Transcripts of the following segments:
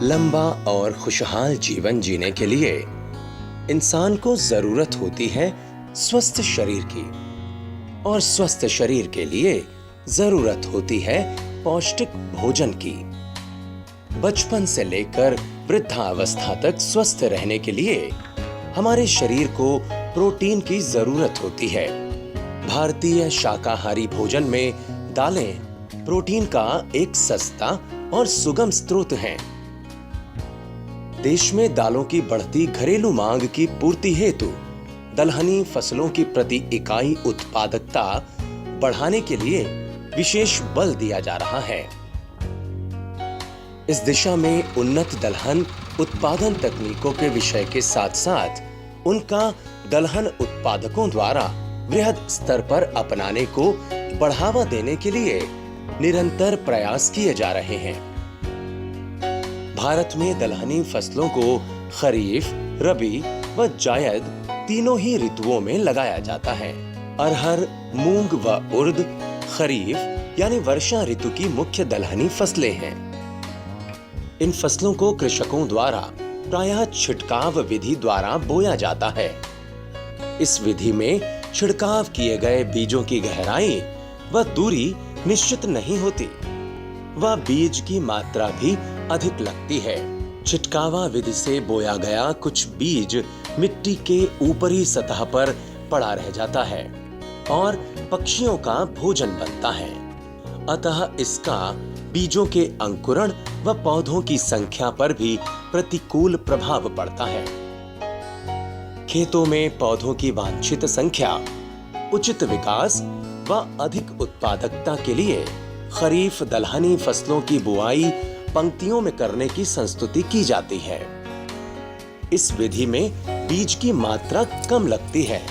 लंबा और खुशहाल जीवन जीने के लिए इंसान को जरूरत होती है स्वस्थ शरीर की, और स्वस्थ शरीर के लिए जरूरत होती है पौष्टिक भोजन की। बचपन से लेकर वृद्धावस्था तक स्वस्थ रहने के लिए हमारे शरीर को प्रोटीन की जरूरत होती है। भारतीय शाकाहारी भोजन में दालें प्रोटीन का एक सस्ता और सुगम स्रोत हैं। देश में दालों की बढ़ती घरेलू मांग की पूर्ति हेतु दलहनी फसलों की प्रति इकाई उत्पादकता बढ़ाने के लिए विशेष बल दिया जा रहा है। इस दिशा में उन्नत दलहन उत्पादन तकनीकों के विषय के साथ साथ उनका दलहन उत्पादकों द्वारा वृहद स्तर पर अपनाने को बढ़ावा देने के लिए निरंतर प्रयास किए जा रहे हैं। भारत में दलहनी फसलों को खरीफ, रबी व जायद तीनों ही ऋतुओं में लगाया जाता है। अरहर, मूंग व उर्द खरीफ यानी वर्षा ऋतु की मुख्य दलहनी फसलें हैं। इन फसलों को कृषकों द्वारा प्रायः छिड़काव विधि द्वारा बोया जाता है। इस विधि में छिड़काव किए गए बीजों की गहराई व दूरी निश्चित नहीं होती व बीज की मात्रा भी अधिक लगती है। छिटकावा विधि से बोया गया कुछ बीज मिट्टी के ऊपरी सतह पर पड़ा रह जाता है और पक्षियों का भोजन बनता है। अतः इसका बीजों के अंकुरण व पौधों की संख्या पर भी प्रतिकूल प्रभाव पड़ता है। खेतों में पौधों की वांछित संख्या, उचित विकास व अधिक उत्पादकता के लिए खरीफ दलहनी फसलों की बुआई पंक्तियों में करने की संस्तुति की जाती है। इस विधि में बीज की मात्रा कम लगती है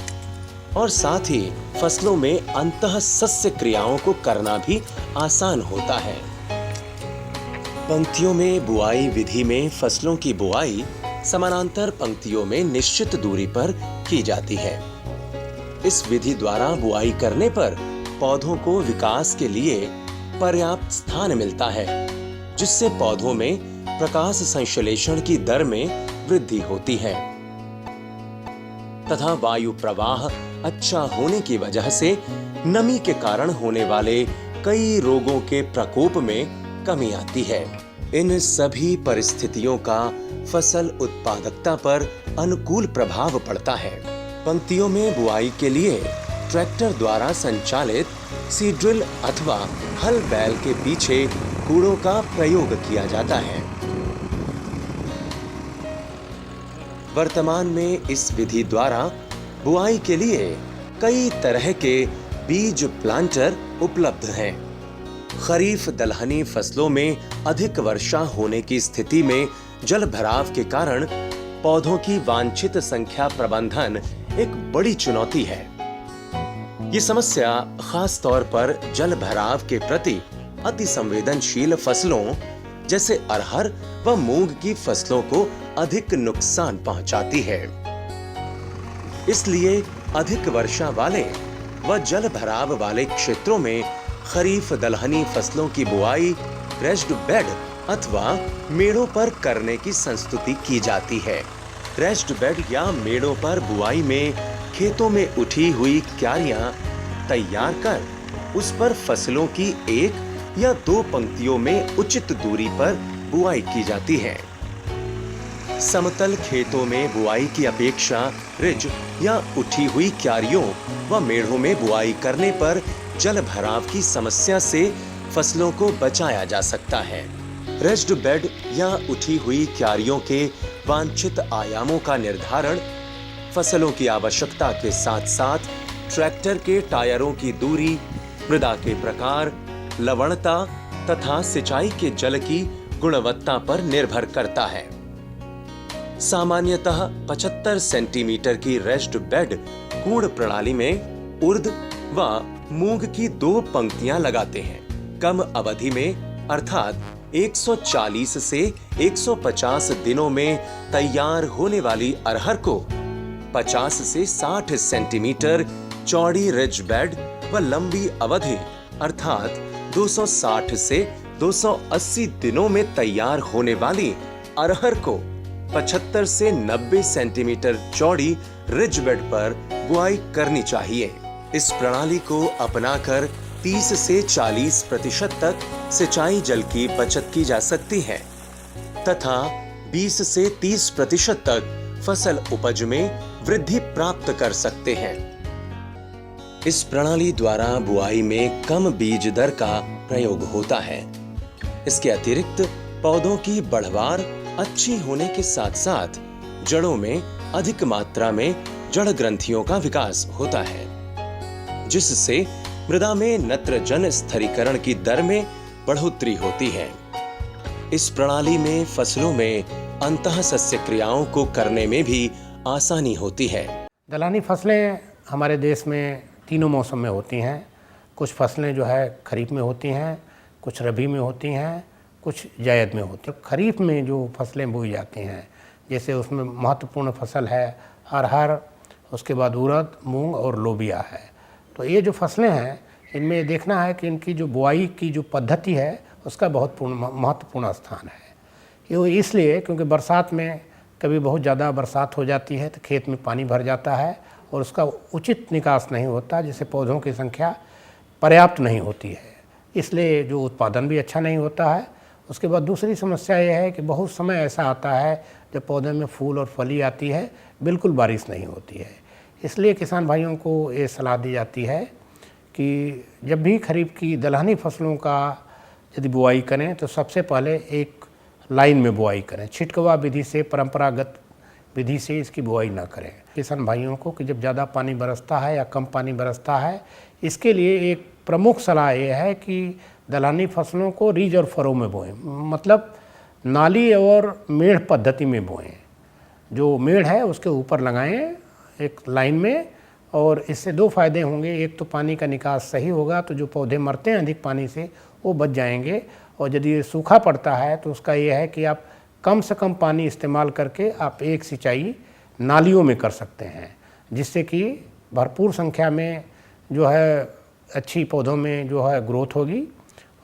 और साथ ही फसलों में अंतः सस्य क्रियाओं को करना भी आसान होता है। पंक्तियों में बुआई विधि में फसलों की बुआई समानांतर पंक्तियों में निश्चित दूरी पर की जाती है। इस विधि द्वारा बुआई करने पर पौधों को विकास के लिए पर्याप्त स्थान मिलता है, जिससे पौधों में प्रकाश संश्लेषण की दर में वृद्धि होती है तथा वायु प्रवाह अच्छा होने की वजह से नमी के कारण होने वाले कई रोगों के प्रकोप में कमी आती है। इन सभी परिस्थितियों का फसल उत्पादकता पर अनुकूल प्रभाव पड़ता है। पंक्तियों में बुआई के लिए ट्रैक्टर द्वारा संचालित सीड्रिल अथवा हल बैल के पीछे कूड़ों का प्रयोग किया जाता है। वर्तमान में इस विधि द्वारा बुआई के लिए कई तरह के बीज प्लांटर उपलब्ध हैं। खरीफ दलहनी फसलों में अधिक वर्षा होने की स्थिति में जल भराव के कारण पौधों की वांछित संख्या प्रबंधन एक बड़ी चुनौती है। ये समस्या खास तौर पर जल भराव के प्रति अति संवेदनशील फसलों जैसे अरहर व मूंग की फसलों को अधिक नुकसान पहुंचाती है। इसलिए अधिक वर्षा वाले व जल भराव वाले क्षेत्रों में खरीफ दलहनी फसलों की बुआई रेस्ड बेड अथवा मेड़ों पर करने की संस्तुति की जाती है। रेस्ड बेड या मेड़ों पर बुआई में खेतों में उठी हुई क्यारियां तैयार कर उस पर फसलों की एक या दो पंक्तियों में उचित दूरी पर बुआई की जाती है। समतल खेतों में बुआई की अपेक्षा रिज या उठी हुई क्यारियों व मेढ़ों में बुआई करने पर जल भराव की समस्या से फसलों को बचाया जा सकता है। रेस्ड बेड या उठी हुई क्यारियों के वांछित आयामों का निर्धारण फसलों की आवश्यकता के साथ साथ ट्रैक्टर के टायरों की दूरी, मृदा के प्रकार, लवणता तथा सिंचाई के जल की गुणवत्ता पर निर्भर करता है। सामान्यतः 75 सेंटीमीटर की रेस्ड बेड कूड़ प्रणाली में उर्द व मूंग की 2 पंक्तियां लगाते हैं। कम अवधि में अर्थात 140 से 150 दिनों में तैयार होने वाली अरहर को 50 से 60 सेंटीमीटर चौड़ी रिज बेड व लंबी अवधि अर्थात 260 से 280 दिनों में तैयार होने वाली अरहर को 75 से 90 सेंटीमीटर चौड़ी रिज बेड पर बुआई करनी चाहिए। इस प्रणाली को अपनाकर 30 से 40% तक सिंचाई जल की बचत की जा सकती है तथा 20 से 30% तक फसल उपज में वृद्धि प्राप्त कर सकते हैं। इस प्रणाली द्वारा बुआई में कम बीज दर का प्रयोग होता है। इसके अतिरिक्त पौधों की बढ़वार अच्छी होने के साथ साथ जड़ों में अधिक मात्रा में जड़ ग्रंथियों का विकास होता है, जिससे मृदा में नत्रजन स्थिरीकरण की दर में बढ़ोतरी होती है। इस प्रणाली में फसलों में अंतः सस्य क्रियाओं को करने में भी आसानी होती है। दलहनी फसलें हमारे देश में तीनों मौसम में होती हैं। कुछ फसलें जो है खरीफ में होती हैं, कुछ रबी में होती हैं, कुछ जायद में होती हैं। खरीफ में जो फसलें बोई जाती हैं, जैसे उसमें महत्वपूर्ण फसल है अरहर, उसके बाद उड़द, मूंग और लोबिया है। तो ये जो फसलें हैं, इनमें देखना है कि इनकी जो बुआई की जो पद्धति है उसका बहुत महत्वपूर्ण स्थान है। ये इसलिए क्योंकि बरसात में कभी बहुत ज़्यादा बरसात हो जाती है तो खेत में पानी भर जाता है और उसका उचित निकास नहीं होता, जिससे पौधों की संख्या पर्याप्त नहीं होती है, इसलिए जो उत्पादन भी अच्छा नहीं होता है। उसके बाद दूसरी समस्या ये है कि बहुत समय ऐसा आता है जब पौधे में फूल और फली आती है, बिल्कुल बारिश नहीं होती है। इसलिए किसान भाइयों को ये सलाह दी जाती है कि जब भी खरीफ की दलहनी फसलों का यदि बुआई करें तो सबसे पहले एक लाइन में बुआई करें। छिटकवा विधि से, परंपरागत विधि से इसकी बुआई ना करें। किसान भाइयों को कि जब ज़्यादा पानी बरसता है या कम पानी बरसता है, इसके लिए एक प्रमुख सलाह ये है कि दलहनी फसलों को रीज और फरो में बोएं, मतलब नाली और मेड़ पद्धति में बोएं। जो मेड़ है उसके ऊपर लगाएं एक लाइन में, और इससे दो फायदे होंगे। एक तो पानी का निकास सही होगा, तो जो पौधे मरते हैं अधिक पानी से वो बच जाएंगे, और यदि सूखा पड़ता है तो उसका ये है कि आप कम से कम पानी इस्तेमाल करके आप एक सिंचाई नालियों में कर सकते हैं, जिससे कि भरपूर संख्या में जो है अच्छी पौधों में जो है ग्रोथ होगी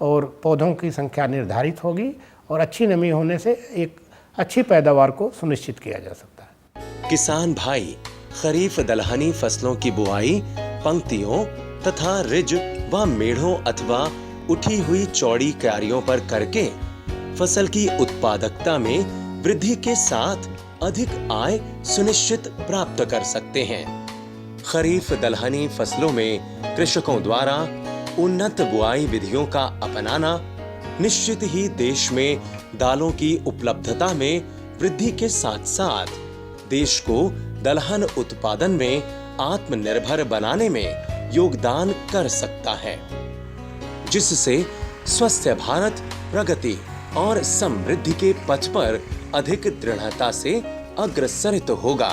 और पौधों की संख्या निर्धारित होगी, और अच्छी नमी होने से एक अच्छी पैदावार को सुनिश्चित किया जा सकता है। किसान भाई खरीफ दलहनी फसलों की बुआई पंक्तियों तथा रिज व मेढ़ों अथवा उठी हुई चौड़ी क्यारियों पर करके फसल की उत्पादकता में वृद्धि के साथ अधिक आय सुनिश्चित प्राप्त कर सकते हैं। खरीफ दलहनी फसलों में कृषकों द्वारा उन्नत बुआई विधियों का अपनाना निश्चित ही देश में दालों की उपलब्धता में वृद्धि के साथ साथ देश को दलहन उत्पादन में आत्मनिर्भर बनाने में योगदान कर सकता है, जिससे स्वस्थ भारत प्रगति और समृद्धि के पथ पर अधिक दृढ़ता से अग्रसरित होगा।